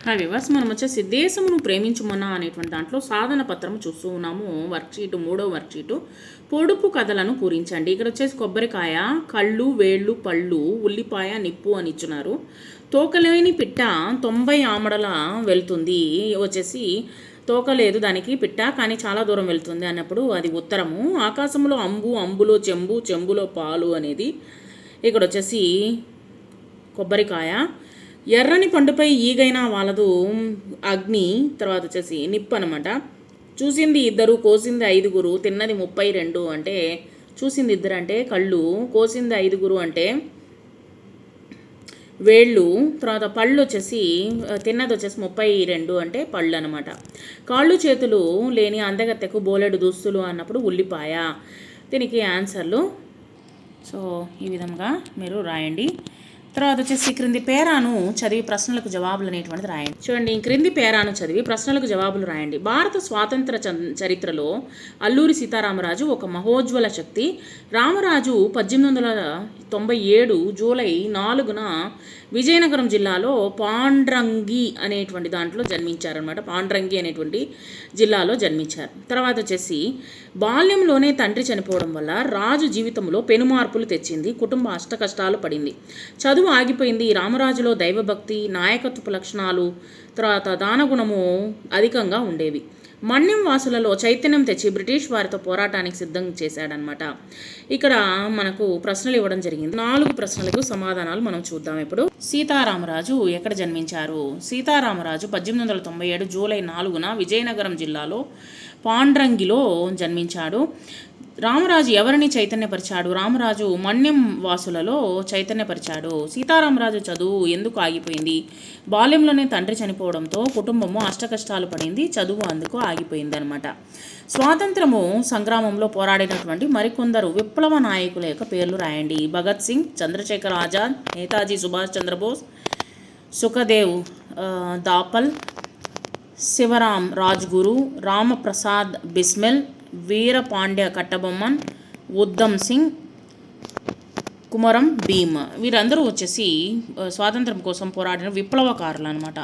Hi viewers, మనం వచ్చేసి దేశమును ప్రేమించుమన్నా అనేటువంటి దాంట్లో సాధన పత్రం చూస్తూ ఉన్నాము. వర్క్షీటు 3వ వర్క్షీటు పొడుపు కథలను పూరించండి. ఇక్కడ వచ్చేసి కొబ్బరికాయ, కళ్ళు, వేళ్ళు, పళ్ళు, ఉల్లిపాయ, నిప్పు అని ఇచ్చున్నారు. తోకలేని పిట్ట 90 ఆమడల వెళ్తుంది. వచ్చేసి తోక లేదు దానికి పిట్ట, కానీ చాలా దూరం వెళ్తుంది అన్నప్పుడు అది ఉత్తరము. ఆకాశంలో అంబు, అంబులో చెంబు, చెంబులో పాలు అనేది ఇక్కడ వచ్చేసి కొబ్బరికాయ. ఎర్రని పండుపై ఈగైనా వాళ్ళదు అగ్ని, తర్వాత వచ్చేసి నిప్పు అనమాట. చూసింది 2, కోసింది 5, తిన్నది 32. అంటే చూసింది 2 అంటే కళ్ళు, కోసింది 5 అంటే వేళ్ళు, తర్వాత పళ్ళు వచ్చేసి తిన్నది వచ్చేసి 32 అంటే పళ్ళు అనమాట. కాళ్ళు చేతులు లేని అందగత్తెకు బోలెడు దుస్తులు అన్నప్పుడు ఉల్లిపాయ. దీనికి ఆన్సర్లు సో ఈ విధంగా మీరు రాయండి. తర్వాత వచ్చేసి క్రింది పేరాను చదివి ప్రశ్నలకు జవాబులు అనేటువంటిది రాయండి. చూడండి, క్రింది పేరాను చదివి ప్రశ్నలకు జవాబులు రాయండి. భారత స్వాతంత్ర చరిత్రలో అల్లూరి సీతారామరాజు ఒక మహోజ్వల శక్తి. రామరాజు 1897 జూలై 4న విజయనగరం జిల్లాలో పాండ్రంగి అనేటువంటి దాంట్లో జన్మించారనమాట. పాండ్రంగి అనేటువంటి జిల్లాలో జన్మించారు. తర్వాత వచ్చేసి బాల్యంలోనే తండ్రి చనిపోవడం వల్ల రాజు జీవితంలో పెనుమార్పులు తెచ్చింది. కుటుంబ అష్టకష్టాలు పడింది. చదువు ఆగిపోయింది. రామరాజులో దైవభక్తి, నాయకత్వపు లక్షణాలు, తర్వాత దానగుణము అధికంగా ఉండేవి. మన్యం వాసులలో చైతన్యం తెచ్చి బ్రిటిష్ వారితో పోరాటానికి సిద్ధం చేశాడనమాట. ఇక్కడ మనకు ప్రశ్నలు ఇవ్వడం జరిగింది. 4 ప్రశ్నలకు సమాధానాలు మనం చూద్దాం ఇప్పుడు. సీతారామరాజు ఎక్కడ జన్మించారు? సీతారామరాజు 1897 జూలై 4న విజయనగరం జిల్లాలో పాండ్రంగిలో జన్మించాడు. రామరాజు ఎవరిని చైతన్యపరిచాడు? రామరాజు మన్యం వాసులలో చైతన్యపరిచాడు. సీతారామరాజు చదువు ఎందుకు ఆగిపోయింది? బాల్యంలోనే తండ్రి చనిపోవడంతో కుటుంబము అష్టకష్టాలు పడింది. చదువు అందుకు ఆగిపోయింది అనమాట. స్వాతంత్రము సంగ్రామంలో పోరాడినటువంటి మరికొందరు విప్లవ నాయకుల యొక్క పేర్లు రాయండి. భగత్ సింగ్, చంద్రశేఖర్ ఆజాద్, నేతాజీ సుభాష్ చంద్రబోస్, సుఖదేవ్ దాపల్, శివరాం రాజ్గురు, రామప్రసాద్ బిస్మిల్, వీరపాండ్య కట్టబొమ్మన్, ఉద్దమ్ సింగ్, కుమరం భీమ్. వీరందరూ వచ్చేసి స్వాతంత్రం కోసం పోరాడిన విప్లవకారులు అనమాట.